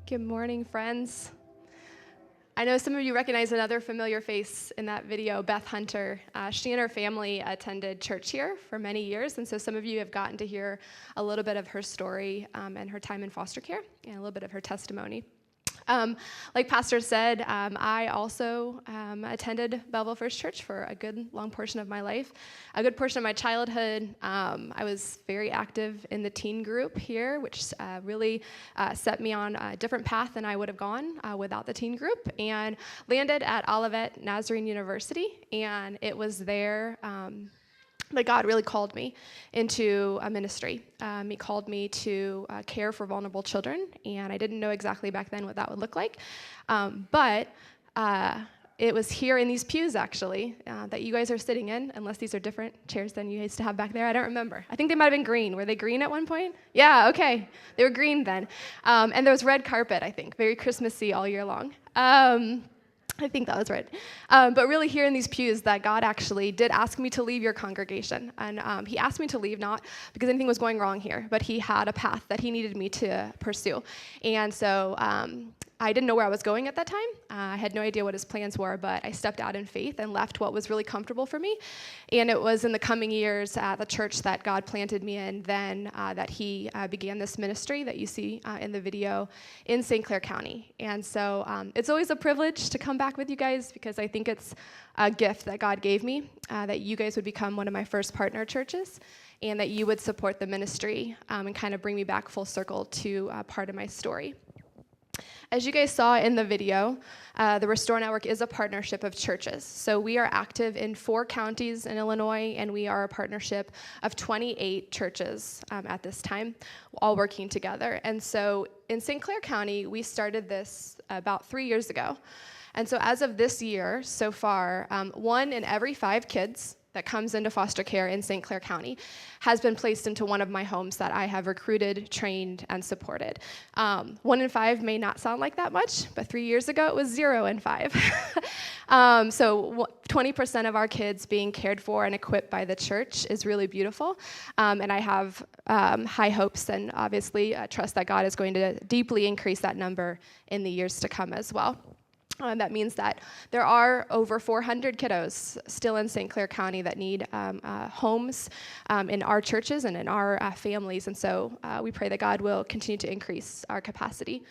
Good morning, friends. I know some of you recognize another familiar face in that video, Beth Hunter. She and her family attended church here for many years, and so some of you have gotten to hear a little bit of her story and her time in foster care and a little bit of her testimony. Like Pastor said, I also attended Belleville First Church for a good long portion of my life, a good portion of my childhood. I was very active in the teen group here, which really set me on a different path than I would have gone without the teen group, and landed at Olivet Nazarene University, and it was there that God really called me into a ministry. He called me to care for vulnerable children, and I didn't know exactly back then what that would look like. But it was here in these pews, actually, that you guys are sitting in, unless these are different chairs than you used to have back there. I don't remember. I think they might have been green. Were they green at one point? Yeah, okay. They were green then. And there was red carpet, I think, very Christmassy all year long. I think that was right. But really here in these pews that God actually did ask me to leave your congregation. And he asked me to leave not because anything was going wrong here, but he had a path that he needed me to pursue. And so I didn't know where I was going at that time. I had no idea what his plans were, but I stepped out in faith and left what was really comfortable for me. And it was in the coming years at the church that God planted me in then that he began this ministry that you see in the video in St. Clair County. And so it's always a privilege to come back with you guys because I think it's a gift that God gave me, that you guys would become one of my first partner churches and that you would support the ministry and kind of bring me back full circle to part of my story. As you guys saw in the video, the Restore Network is a partnership of churches. So we are active in 4 counties in Illinois, and we are a partnership of 28 churches at this time, all working together. And so in St. Clair County, we started this about 3 years ago. And so as of this year, so far, 1 in every 5 kids that comes into foster care in St. Clair County has been placed into one of my homes that I have recruited, trained, and supported. 1 in 5 may not sound like that much, but 3 years ago it was 0 in 5. So 20% of our kids being cared for and equipped by the church is really beautiful. And I have high hopes and obviously trust that God is going to deeply increase that number in the years to come as well. That means that there are over 400 kiddos still in St. Clair County that need homes in our churches and in our families. And so we pray that God will continue to increase our capacity.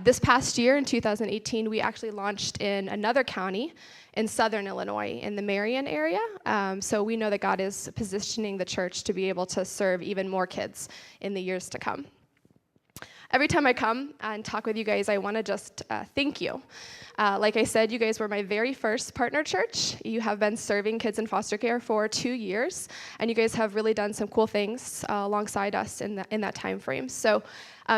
This past year, in 2018, we actually launched in another county in southern Illinois, in the Marion area. So we know that God is positioning the church to be able to serve even more kids in the years to come. Every time I come and talk with you guys, I want to just thank you. Like I said, you guys were my very first partner church. You have been serving kids in foster care for 2 years, and you guys have really done some cool things alongside us in that time frame. So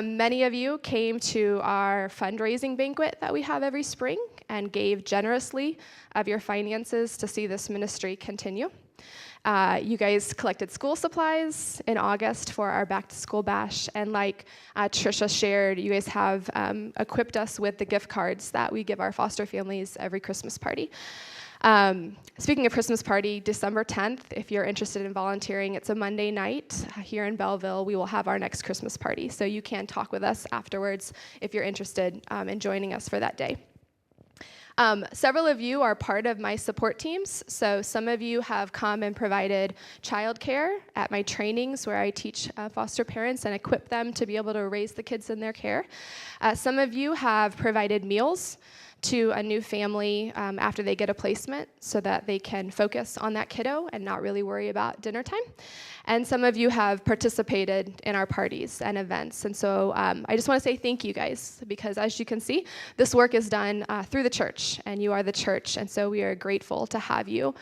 many of you came to our fundraising banquet that we have every spring and gave generously of your finances to see this ministry continue. You guys collected school supplies in August for our back-to-school bash, and like Trisha shared, you guys have equipped us with the gift cards that we give our foster families every Christmas party. Speaking of Christmas party, December 10th, if you're interested in volunteering, it's a Monday night here in Belleville. We will have our next Christmas party, so you can talk with us afterwards if you're interested in joining us for that day. Several of you are part of my support teams, so some of you have come and provided childcare at my trainings where I teach foster parents and equip them to be able to raise the kids in their care. Some of you have provided meals to a new family after they get a placement so that they can focus on that kiddo and not really worry about dinner time. And some of you have participated in our parties and events. And so I just want to say thank you guys, because as you can see, this work is done through the church, and you are the church. And so we are grateful to have you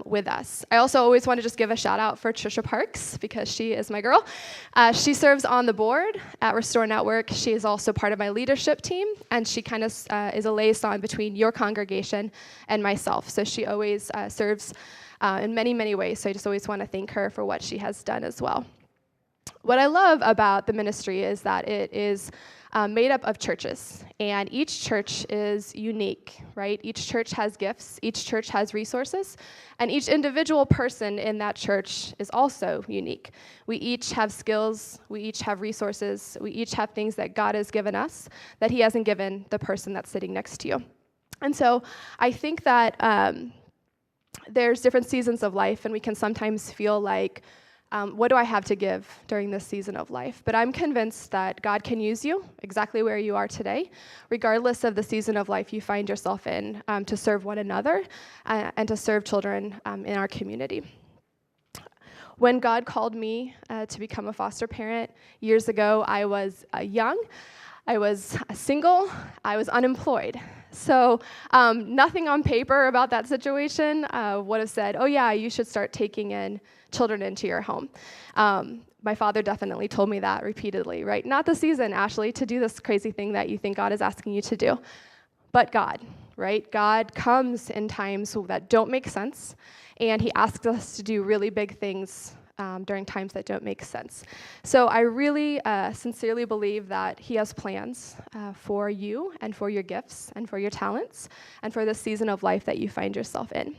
with us. I also always want to just give a shout out for Trisha Parks, because she is my girl. She serves on the board at Restore Network. She is also part of my leadership team, and she kind of is a liaison between your congregation and myself. So she always serves in many, many ways. So I just always want to thank her for what she has done as well. What I love about the ministry is that it is made up of churches, and each church is unique, right? Each church has gifts, each church has resources, and each individual person in that church is also unique. We each have skills, we each have resources, we each have things that God has given us that he hasn't given the person that's sitting next to you. And so I think that there's different seasons of life, and we can sometimes feel like, what do I have to give during this season of life? But I'm convinced that God can use you exactly where you are today, regardless of the season of life you find yourself in, to serve one another and to serve children in our community. When God called me to become a foster parent years ago, I was young, I was single, I was unemployed. So nothing on paper about that situation would have said, oh yeah, you should start taking in children into your home. My father definitely told me that repeatedly, right? Not the season, Ashlie, to do this crazy thing that you think God is asking you to do, but God, right? God comes in times that don't make sense, and he asks us to do really big things during times that don't make sense. So I really sincerely believe that he has plans for you and for your gifts and for your talents and for the season of life that you find yourself in.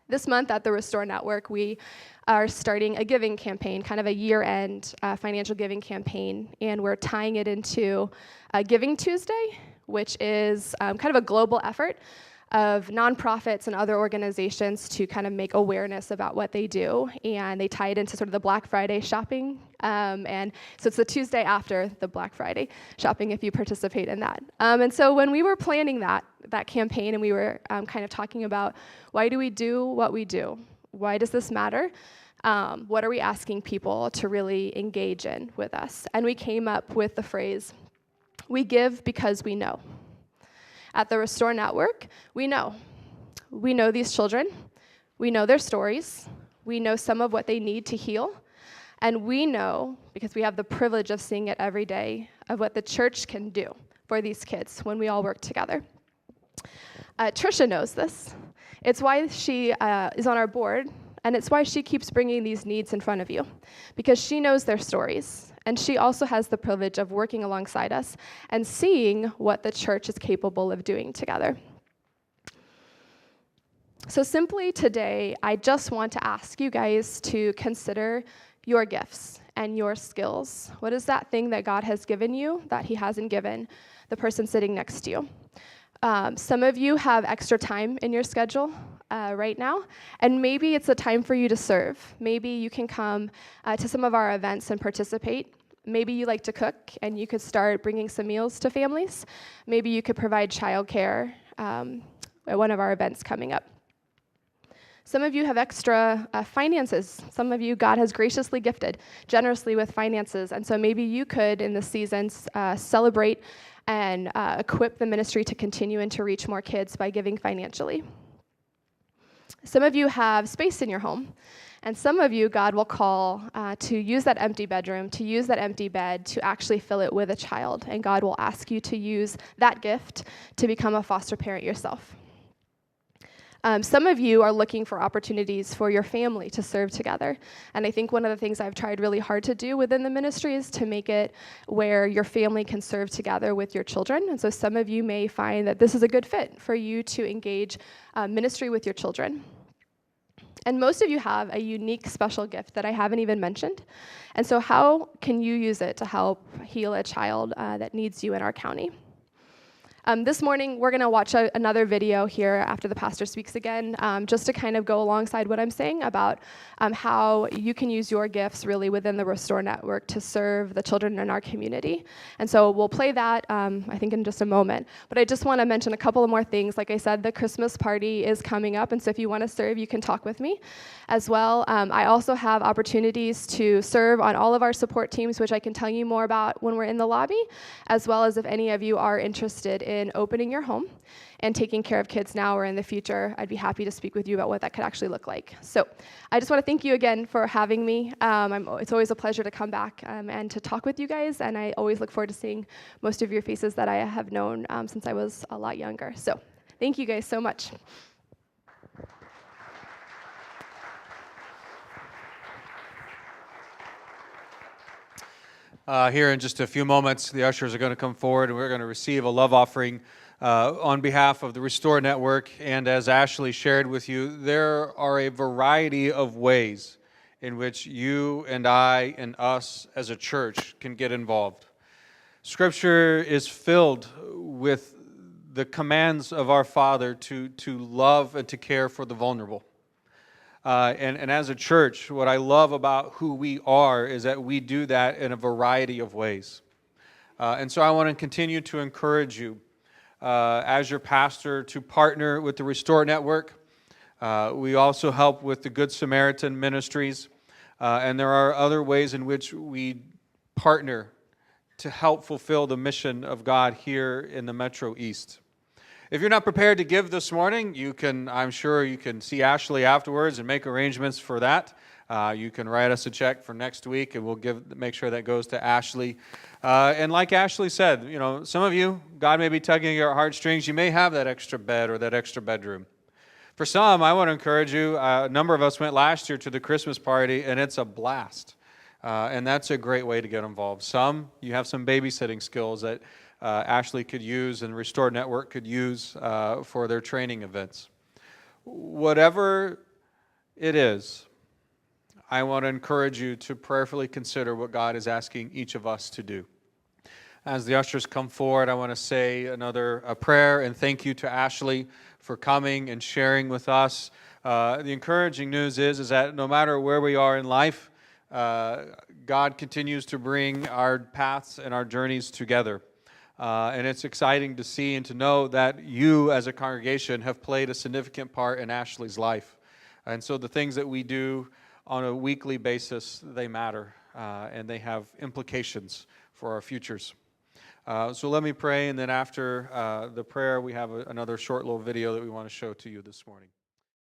This month at the Restore Network, we are starting a giving campaign, kind of a year-end financial giving campaign, and we're tying it into Giving Tuesday, which is kind of a global effort of nonprofits and other organizations to kind of make awareness about what they do, and they tie it into sort of the Black Friday shopping, and so it's the Tuesday after the Black Friday shopping if you participate in that. And so when we were planning that campaign, and we were kind of talking about why do we do what we do? Why does this matter? What are we asking people to really engage in with us? And we came up with the phrase, we give because we know. At the Restore Network, we know. We know these children. We know their stories. We know some of what they need to heal. And we know, because we have the privilege of seeing it every day, of what the church can do for these kids when we all work together. Trisha knows this. It's why she is on our board, and it's why she keeps bringing these needs in front of you, because she knows their stories. And she also has the privilege of working alongside us and seeing what the church is capable of doing together. So simply today, I just want to ask you guys to consider your gifts and your skills. What is that thing that God has given you that he hasn't given the person sitting next to you? Some of you have extra time in your schedule right now, and maybe it's a time for you to serve. Maybe you can come to some of our events and participate. Maybe you like to cook, and you could start bringing some meals to families. Maybe you could provide childcare at one of our events coming up. Some of you have extra finances. Some of you, God has graciously gifted generously with finances, and so maybe you could, in this season, celebrate and equip the ministry to continue and to reach more kids by giving financially. Some of you have space in your home, and some of you, God will call to use that empty bedroom, to use that empty bed, to actually fill it with a child, and God will ask you to use that gift to become a foster parent yourself. Some of you are looking for opportunities for your family to serve together. And I think one of the things I've tried really hard to do within the ministry is to make it where your family can serve together with your children. And so some of you may find that this is a good fit for you to engage ministry with your children. And most of you have a unique special gift that I haven't even mentioned. And so how can you use it to help heal a child that needs you in our county? This morning, we're going to watch another video here after the pastor speaks again, just to kind of go alongside what I'm saying about how you can use your gifts really within the Restore Network to serve the children in our community. And so we'll play that, I think, in just a moment. But I just want to mention a couple of more things. Like I said, the Christmas party is coming up, and so if you want to serve, you can talk with me as well. I also have opportunities to serve on all of our support teams, which I can tell you more about when we're in the lobby, as well as if any of you are interested in opening your home and taking care of kids now or in the future, I'd be happy to speak with you about what that could actually look like. So I just want to thank you again for having me. It's always a pleasure to come back and to talk with you guys, and I always look forward to seeing most of your faces that I have known since I was a lot younger. So thank you guys so much. Here in just a few moments, the ushers are going to come forward and we're going to receive a love offering on behalf of the Restore Network. And as Ashlie shared with you, there are a variety of ways in which you and I and us as a church can get involved. Scripture is filled with the commands of our Father to love and to care for the vulnerable. And as a church, what I love about who we are is that we do that in a variety of ways. And so I want to continue to encourage you as your pastor to partner with the Restore Network. We also help with the Good Samaritan ministries. And there are other ways in which we partner to help fulfill the mission of God here in the Metro East. If you're not prepared to give this morning, I'm sure you can see Ashlie afterwards and make arrangements for that. You can write us a check for next week, and we'll make sure that goes to Ashlie. And like Ashlie said, some of you, God may be tugging at your heartstrings. You may have that extra bed or that extra bedroom. For some, I want to encourage you. A number of us went last year to the Christmas party, and it's a blast. And that's a great way to get involved. Some, you have some babysitting skills that Ashlie could use and Restore Network could use for their training events. Whatever it is, I want to encourage you to prayerfully consider what God is asking each of us to do. As the ushers come forward, I want to say a prayer and thank you to Ashlie for coming and sharing with us. The encouraging news is that no matter where we are in life, God continues to bring our paths and our journeys together. And it's exciting to see and to know that you as a congregation have played a significant part in Ashlie's life. And so the things that we do on a weekly basis, they matter, and they have implications for our futures. So let me pray, and then after the prayer, we have another short little video that we want to show to you this morning.